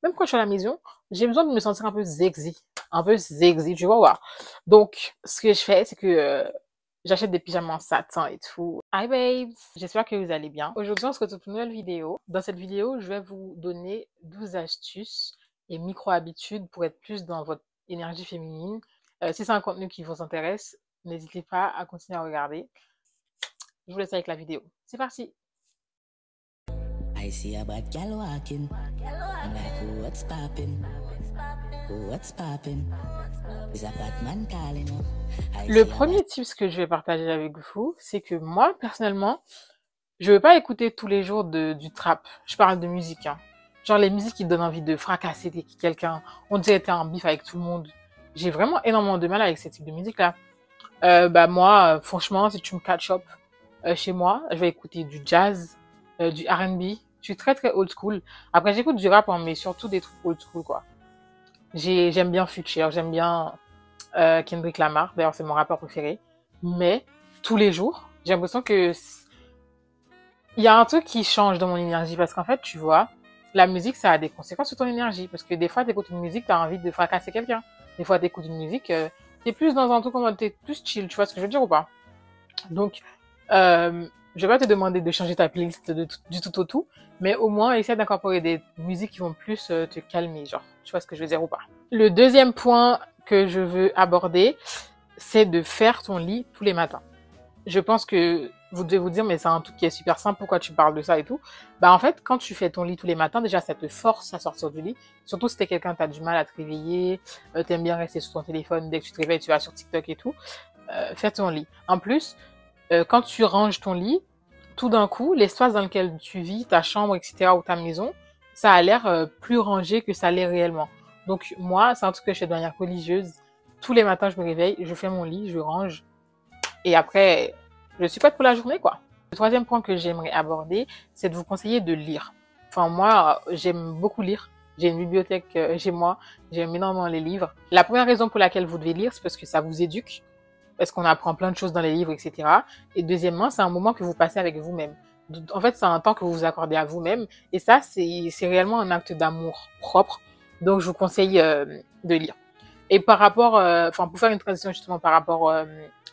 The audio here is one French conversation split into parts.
Même quand je suis à la maison, j'ai besoin de me sentir un peu sexy, tu vois. Donc, ce que je fais, c'est que j'achète des pyjamas en satin et tout. Hi babes, j'espère que vous allez bien. Aujourd'hui, on se retrouve pour une nouvelle vidéo. Dans cette vidéo, je vais vous donner 12 astuces et micro-habitudes pour être plus dans votre énergie féminine. Si c'est un contenu qui vous intéresse, n'hésitez pas à continuer à regarder. Je vous laisse avec la vidéo. C'est parti! I see a bad gal walking. I'm like, oh, what's poppin'? Oh, what's poppin'? Is a bad man calling up? Le premier tips que je vais partager avec vous, c'est que moi, personnellement, je veux pas écouter tous les jours du trap. Je parle de musique, hein. Genre les musiques qui donnent envie de fracasser quelqu'un. On dirait que t'es en bif avec tout le monde. J'ai vraiment énormément de mal avec ce type de musique-là. Moi, franchement, si tu me catch up chez moi, je vais écouter du jazz, du R&B. Je suis très très old school. Après, j'écoute du rap, hein, mais surtout des trucs old school, quoi. J'aime bien Future, j'aime bien Kendrick Lamar. D'ailleurs, c'est mon rappeur préféré. Mais tous les jours, j'ai l'impression que il y a un truc qui change dans mon énergie parce qu'en fait, tu vois, la musique, ça a des conséquences sur ton énergie. Parce que des fois, t'écoutes une musique, t'as envie de fracasser quelqu'un. Des fois, t'écoutes une musique, t'es plus dans un truc comme t'es plus chill, tu vois ce que je veux dire ou pas? Donc, je vais pas te demander de changer ta playlist du tout au tout, mais au moins, essaie d'incorporer des musiques qui vont plus te calmer, genre. Tu vois ce que je veux dire ou pas? Le deuxième point que je veux aborder, c'est de faire ton lit tous les matins. Je pense que vous devez vous dire, mais c'est un truc qui est super simple, pourquoi tu parles de ça et tout? Bah, en fait, quand tu fais ton lit tous les matins, déjà, ça te force à sortir du lit. Surtout si t'es quelqu'un, t'as du mal à te réveiller, t'aimes bien rester sur ton téléphone, dès que tu te réveilles, tu vas sur TikTok et tout. Fais ton lit. En plus, quand tu ranges ton lit, tout d'un coup, l'espace dans lequel tu vis, ta chambre, etc., ou ta maison, ça a l'air plus rangé que ça l'est réellement. Donc, moi, c'est un truc que je fais de manière religieuse. Tous les matins, je me réveille, je fais mon lit, je range, et après, je suis prête pour la journée, quoi. Le troisième point que j'aimerais aborder, c'est de vous conseiller de lire. Enfin, moi, j'aime beaucoup lire. J'ai une bibliothèque chez moi. J'aime énormément les livres. La première raison pour laquelle vous devez lire, c'est parce que ça vous éduque. Parce qu'on apprend plein de choses dans les livres, etc. Et deuxièmement, c'est un moment que vous passez avec vous-même. En fait, c'est un temps que vous vous accordez à vous-même. Et ça, c'est réellement un acte d'amour propre. Donc, je vous conseille de lire. Et par rapport, pour faire une transition justement par rapport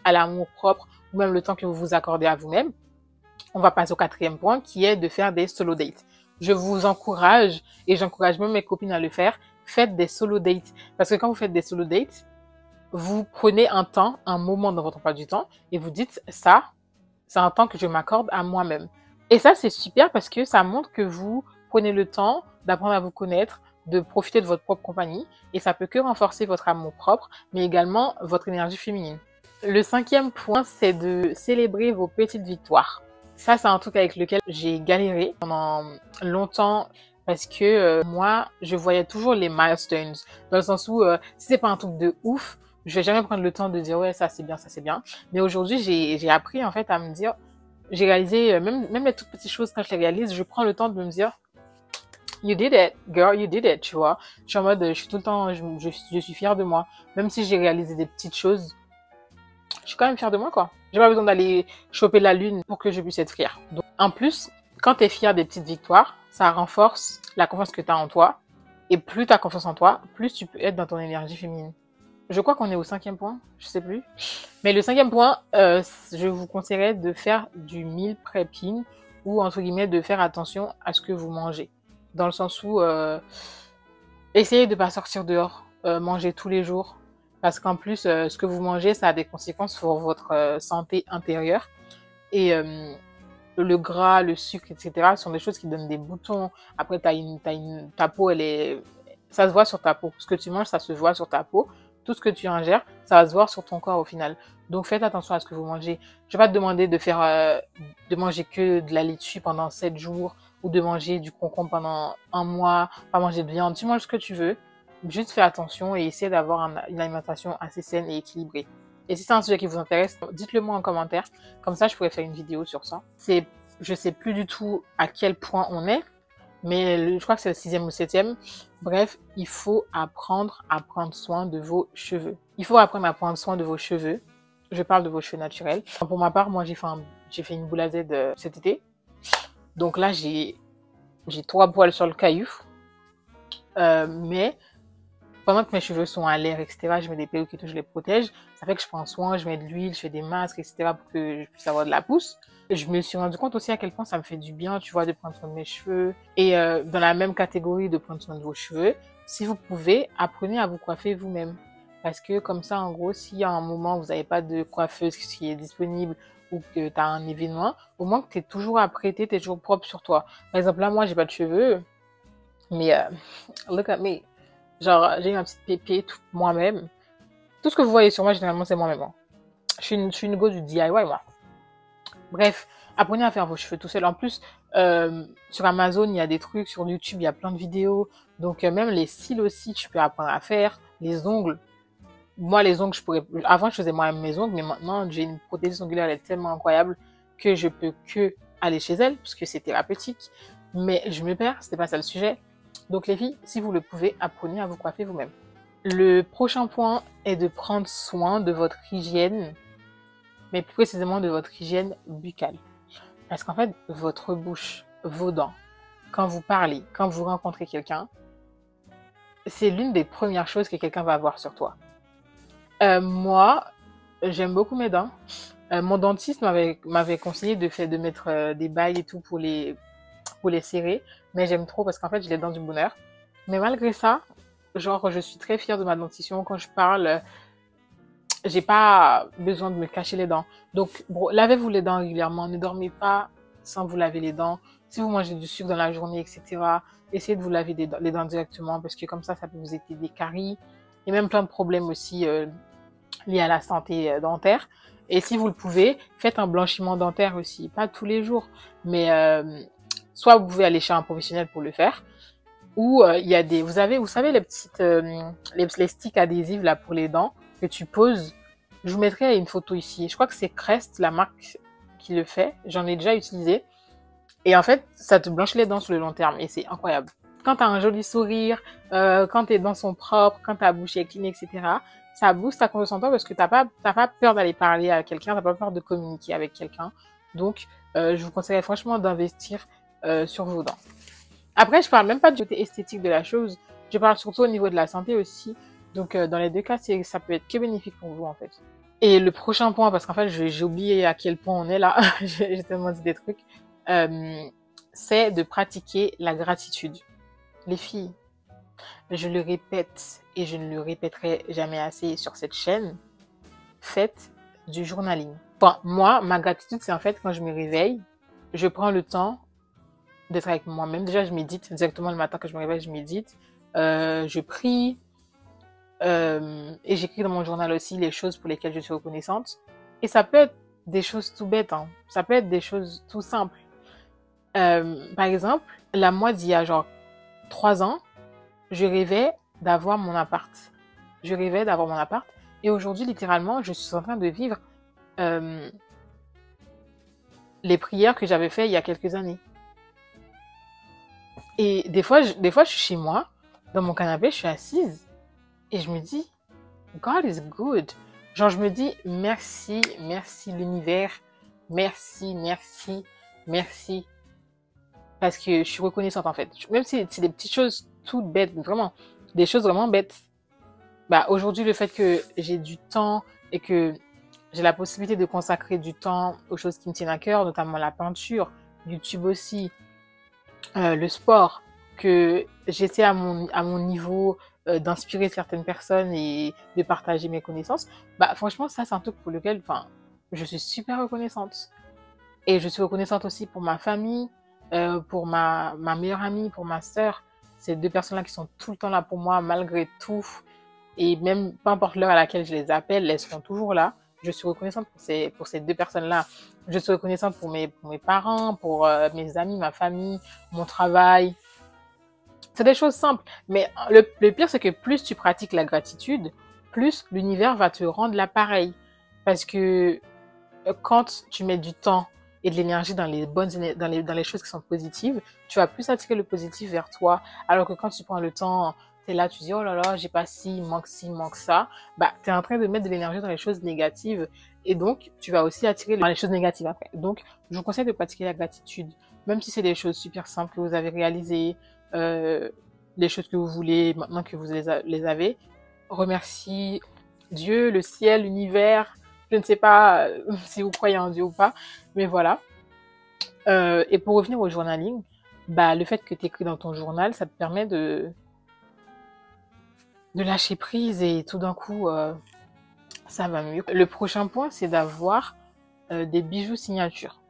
à l'amour propre, ou même le temps que vous vous accordez à vous-même, on va passer au quatrième point qui est de faire des solo dates. Je vous encourage, et j'encourage même mes copines à le faire, faites des solo dates. Parce que quand vous faites des solo dates, vous prenez un temps, un moment dans votre emploi du temps, et vous dites, ça, c'est un temps que je m'accorde à moi-même. Et ça, c'est super parce que ça montre que vous prenez le temps d'apprendre à vous connaître, de profiter de votre propre compagnie, et ça peut que renforcer votre amour propre, mais également votre énergie féminine. Le cinquième point, c'est de célébrer vos petites victoires. Ça, c'est un truc avec lequel j'ai galéré pendant longtemps parce que moi, je voyais toujours les milestones. Dans le sens où, si c'est pas un truc de ouf, je vais jamais prendre le temps de dire ouais, ça c'est bien, ça c'est bien. Mais aujourd'hui, j'ai appris en fait à me dire, j'ai réalisé, même les toutes petites choses quand je les réalise, je prends le temps de me dire, you did it, girl, you did it, tu vois. Je suis en mode, je suis tout le temps, je suis fière de moi. Même si j'ai réalisé des petites choses, je suis quand même fière de moi, quoi. J'ai pas besoin d'aller choper la lune pour que je puisse être fière. Donc, en plus, quand t'es fière des petites victoires, ça renforce la confiance que t'as en toi. Et plus t'as confiance en toi, plus tu peux être dans ton énergie féminine. Je crois qu'on est au cinquième point, je sais plus. Mais le cinquième point, je vous conseillerais de faire du meal prepping ou entre guillemets de faire attention à ce que vous mangez. Dans le sens où essayez de pas sortir dehors, manger tous les jours. Parce qu'en plus, ce que vous mangez, ça a des conséquences sur votre santé intérieure. Et le gras, le sucre, etc. sont des choses qui donnent des boutons. Après, ta peau, ça se voit sur ta peau. Ce que tu manges, ça se voit sur ta peau. Tout ce que tu ingères, ça va se voir sur ton corps au final. Donc, faites attention à ce que vous mangez. Je vais pas te demander de manger que de la laitue pendant 7 jours ou de manger du concombre pendant un mois, pas manger de viande. Tu manges ce que tu veux. Juste fais attention et essaie d'avoir une alimentation assez saine et équilibrée. Et si c'est un sujet qui vous intéresse, dites-le moi en commentaire. Comme ça, je pourrais faire une vidéo sur ça. Je sais plus du tout à quel point on est, mais je crois que c'est le 6e ou 7e. Bref, il faut apprendre à prendre soin de vos cheveux. Il faut apprendre à prendre soin de vos cheveux. Je parle de vos cheveux naturels. Pour ma part, moi, j'ai fait une boule à Z cet été. Donc là, j'ai 3 poils sur le caillou. Mais pendant que mes cheveux sont à l'air, etc., je mets des perruques et tout, je les protège. Ça fait que je prends soin, je mets de l'huile, je fais des masques, etc., pour que je puisse avoir de la pousse. Et je me suis rendu compte aussi à quel point ça me fait du bien, tu vois, de prendre soin de mes cheveux. Et dans la même catégorie de prendre soin de vos cheveux, si vous pouvez, apprenez à vous coiffer vous-même. Parce que comme ça, en gros, s'il y a un moment où vous n'avez pas de coiffeuse qui est disponible ou que tu as un événement, au moins que tu es toujours apprêté, tu es toujours propre sur toi. Par exemple, là, moi, j'ai pas de cheveux, mais look at me. Genre, j'ai ma petite pépite moi-même. Tout ce que vous voyez sur moi, généralement, c'est moi-même. Hein. Je suis une go du DIY, moi. Bref, apprenez à faire vos cheveux tout seul. En plus, sur Amazon, il y a des trucs. Sur YouTube, il y a plein de vidéos. Donc, même les cils aussi, tu peux apprendre à faire. Les ongles. Moi, les ongles, je pourrais... Avant, je faisais moi-même mes ongles. Mais maintenant, j'ai une prothèse ongulaire, elle est tellement incroyable que je peux que aller chez elle, parce que c'est thérapeutique. Mais je me perds, c'était pas ça le sujet. Donc, les filles, si vous le pouvez, apprenez à vous coiffer vous-même. Le prochain point est de prendre soin de votre hygiène, mais plus précisément de votre hygiène buccale. Parce qu'en fait, votre bouche, vos dents, quand vous parlez, quand vous rencontrez quelqu'un, c'est l'une des premières choses que quelqu'un va voir sur toi. Moi, j'aime beaucoup mes dents. Mon dentiste m'avait conseillé de mettre des bails et tout pour les serrer, mais j'aime trop parce qu'en fait, j'ai les dents du bonheur. Mais malgré ça, genre, je suis très fière de ma dentition. Quand je parle, j'ai pas besoin de me cacher les dents. Donc, bon, lavez-vous les dents régulièrement. Ne dormez pas sans vous laver les dents. Si vous mangez du sucre dans la journée, etc., essayez de vous laver les dents directement parce que comme ça peut vous éviter des caries et même plein de problèmes aussi liés à la santé dentaire. Et si vous le pouvez, faites un blanchiment dentaire aussi. Pas tous les jours, mais soit vous pouvez aller chez un professionnel pour le faire, ou il y a vous savez les petites les sticks adhésifs là pour les dents que tu poses. Je vous mettrai une photo ici. Je crois que c'est Crest, la marque qui le fait. J'en ai déjà utilisé. Et en fait, ça te blanchit les dents sur le long terme et c'est incroyable. Quand tu as un joli sourire, quand tes dents sont propres, quand ta bouche est clean, etc., ça booste ta confiance en toi parce que t'as pas peur d'aller parler à quelqu'un, t'as pas peur de communiquer avec quelqu'un. Donc, je vous conseillerais franchement d'investir sur vos dents. Après, je parle même pas du côté esthétique de la chose. Je parle surtout au niveau de la santé aussi. Donc, dans les deux cas, ça peut être que bénéfique pour vous, en fait. Et le prochain point, parce qu'en fait, j'ai oublié à quel point on est là. J'ai tellement dit des trucs. C'est de pratiquer la gratitude. Les filles, je le répète et je ne le répéterai jamais assez sur cette chaîne. Faites du journaling. Enfin, moi, ma gratitude, c'est en fait quand je me réveille, je prends le temps d'être avec moi-même. Déjà, je médite directement le matin quand je me réveille, je médite. Je prie. Et j'écris dans mon journal aussi les choses pour lesquelles je suis reconnaissante. Et ça peut être des choses tout bêtes, hein. Ça peut être des choses tout simples. Par exemple, moi d'il y a genre 3 ans, je rêvais d'avoir mon appart. Je rêvais d'avoir mon appart. Et aujourd'hui, littéralement, je suis en train de vivre les prières que j'avais faites il y a quelques années. Et des fois, je suis chez moi, dans mon canapé, je suis assise. Et je me dis, God is good. Genre, je me dis, merci, merci l'univers. Merci, merci, merci. Parce que je suis reconnaissante, en fait. Même si c'est des petites choses toutes bêtes, vraiment, des choses vraiment bêtes. Bah, aujourd'hui, le fait que j'ai du temps et que j'ai la possibilité de consacrer du temps aux choses qui me tiennent à cœur, notamment la peinture, YouTube aussi, le sport, que j'essaie à mon niveau d'inspirer certaines personnes et de partager mes connaissances, bah franchement ça c'est un truc pour lequel je suis super reconnaissante. Et je suis reconnaissante aussi pour ma famille, pour ma meilleure amie, pour ma sœur. Ces deux personnes-là qui sont tout le temps là pour moi malgré tout. Et même peu importe l'heure à laquelle je les appelle, elles seront toujours là. Je suis reconnaissante pour ces deux personnes-là. Je suis reconnaissante pour mes parents, pour mes amis, ma famille, mon travail. C'est des choses simples. Mais le pire, c'est que plus tu pratiques la gratitude, plus l'univers va te rendre l'appareil. Parce que quand tu mets du temps et de l'énergie dans les choses qui sont positives, tu vas plus attirer le positif vers toi. Alors que quand tu prends le temps, t'es là, tu dis, oh là là, j'ai pas ci, il manque ça. Bah, t'es en train de mettre de l'énergie dans les choses négatives. Et donc, tu vas aussi attirer dans les choses négatives après. Donc, je vous conseille de pratiquer la gratitude. Même si c'est des choses super simples que vous avez réalisées, les choses que vous voulez maintenant que vous les avez. Remercie Dieu, le ciel, l'univers. Je ne sais pas si vous croyez en Dieu ou pas, mais voilà. Et pour revenir au journaling, bah, le fait que tu écris dans ton journal, ça te permet de lâcher prise et tout d'un coup, ça va mieux. Le prochain point, c'est d'avoir des bijoux signature.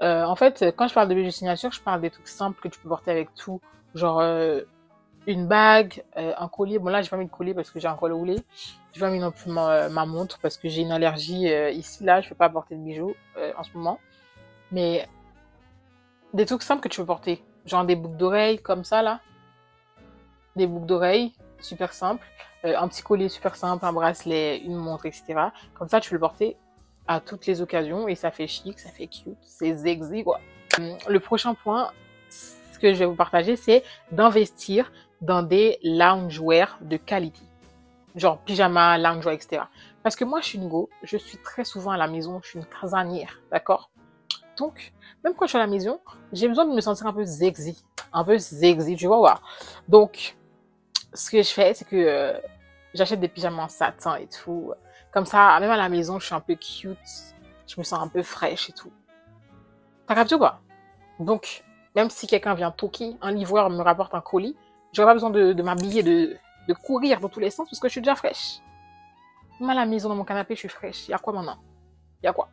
En fait, quand je parle de bijoux signature, je parle des trucs simples que tu peux porter avec tout. Genre une bague, un collier. Bon là, j'ai pas mis de collier parce que j'ai un col roulé. J'ai pas mis non plus ma montre parce que j'ai une allergie ici, là. Je peux pas porter de bijoux en ce moment. Mais des trucs simples que tu peux porter. Genre des boucles d'oreilles comme ça, là. Des boucles d'oreilles, super simples. Un petit collier super simple, un bracelet, une montre, etc. Comme ça, tu peux le porter à toutes les occasions et ça fait chic, ça fait cute, c'est sexy, quoi. Le prochain point, ce que je vais vous partager, c'est d'investir dans des loungewear de qualité. Genre pyjama, loungewear, etc. Parce que moi, je suis une go, je suis très souvent à la maison, je suis une casanière, d'accord? Donc, même quand je suis à la maison, j'ai besoin de me sentir un peu sexy, tu vois, ouais. Donc, ce que je fais, c'est que j'achète des pyjamas en satin et tout. Comme ça, même à la maison, je suis un peu cute, je me sens un peu fraîche et tout. T'as capté ou pas? Donc, même si quelqu'un vient toquer, un livreur me rapporte un colis, j'aurais pas besoin de m'habiller, de courir dans tous les sens parce que je suis déjà fraîche. Même à la maison, dans mon canapé, je suis fraîche. Y'a quoi maintenant? Y'a quoi?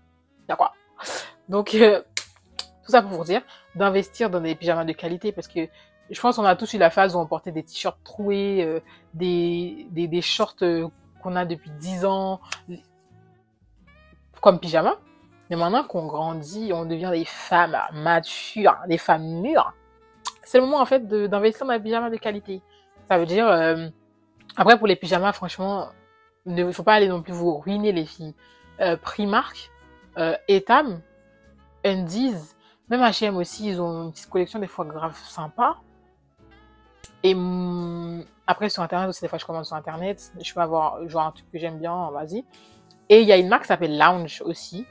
Donc, tout ça pour vous dire d'investir dans des pyjamas de qualité parce que je pense qu'on a tous eu la phase où on portait des t-shirts troués, des shorts qu'on a depuis 10 ans comme pyjama. Mais maintenant qu'on grandit, on devient des femmes matures, des femmes mûres. C'est le moment en fait d'investir dans des pyjamas de qualité. Ça veut dire, après pour les pyjamas, franchement, il ne faut pas aller non plus vous ruiner les filles. Primark, Etam, Undies, même H&M aussi, ils ont une petite collection des fois grave sympa. Et après sur internet aussi, des fois je commande sur internet, je peux avoir genre un truc que j'aime bien, vas-y. Et il y a une marque qui s'appelle Lounge aussi.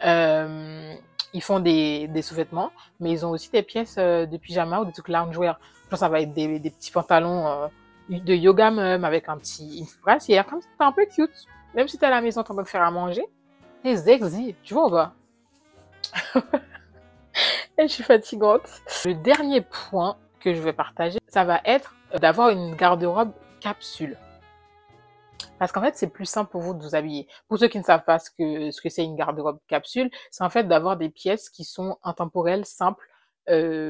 Ils font des sous-vêtements, mais ils ont aussi des pièces de pyjama ou des trucs loungewear. Genre ça va être des petits pantalons de yoga même avec une brassière, comme ça, c'est un peu cute. Même si t'es à la maison en train de faire à manger, t'es sexy, tu vois ou pas? Et je suis fatigante. Le dernier point que je vais partager, ça va être d'avoir une garde-robe capsule. Parce qu'en fait, c'est plus simple pour vous de vous habiller. Pour ceux qui ne savent pas ce que c'est une garde-robe capsule, c'est en fait d'avoir des pièces qui sont intemporelles, simples,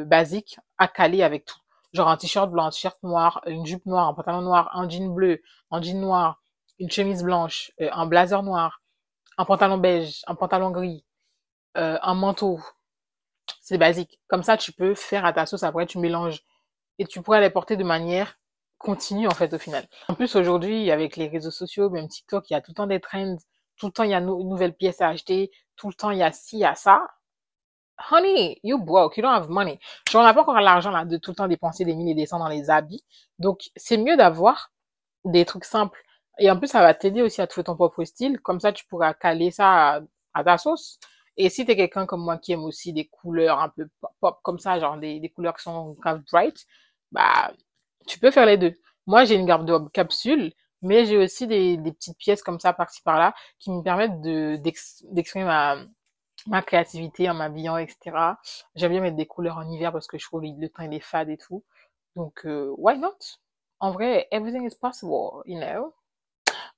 basiques, à caler avec tout. Genre un t-shirt blanc, un t-shirt noir, une jupe noire, un pantalon noir, un jean bleu, un jean noir, une chemise blanche, un blazer noir, un pantalon beige, un pantalon gris, un manteau. C'est basique. Comme ça, tu peux faire à ta sauce, après tu mélanges. Et tu pourrais les porter de manière continue, en fait, au final. En plus, aujourd'hui, avec les réseaux sociaux, même TikTok, il y a tout le temps des trends. Tout le temps, il y a une nouvelle pièce à acheter. Tout le temps, il y a ci, il y a ça. Honey, you broke, you don't have money. Genre, on n'a pas encore l'argent, là, de tout le temps dépenser des milliers et des cents dans les habits. Donc, c'est mieux d'avoir des trucs simples. Et en plus, ça va t'aider aussi à trouver ton propre style. Comme ça, tu pourras caler ça à ta sauce. Et si t'es quelqu'un comme moi qui aime aussi des couleurs un peu pop comme ça, genre des couleurs qui sont grave bright, bah, tu peux faire les deux. Moi, j'ai une garde-robe capsule, mais j'ai aussi des petites pièces comme ça par-ci par-là qui me permettent d'exprimer ma créativité en m'habillant, etc. J'aime bien mettre des couleurs en hiver parce que je trouve le temps il est fade et tout. Donc, why not? En vrai, everything is possible, you know?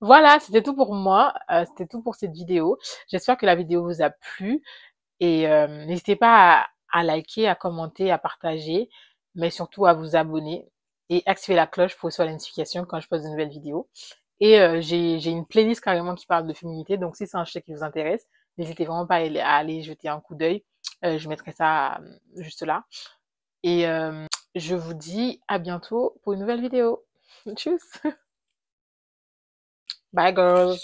Voilà, c'était tout pour moi. C'était tout pour cette vidéo. J'espère que la vidéo vous a plu. Et n'hésitez pas à liker, à commenter, à partager, mais surtout à vous abonner et activer la cloche pour recevoir les notifications quand je poste de nouvelles vidéos. Et j'ai une playlist carrément qui parle de féminité, donc si c'est un sujet qui vous intéresse, n'hésitez vraiment pas à aller jeter un coup d'œil. Je mettrai ça juste là. Et je vous dis à bientôt pour une nouvelle vidéo. Tchuss! Bye girls!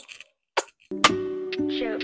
Sure.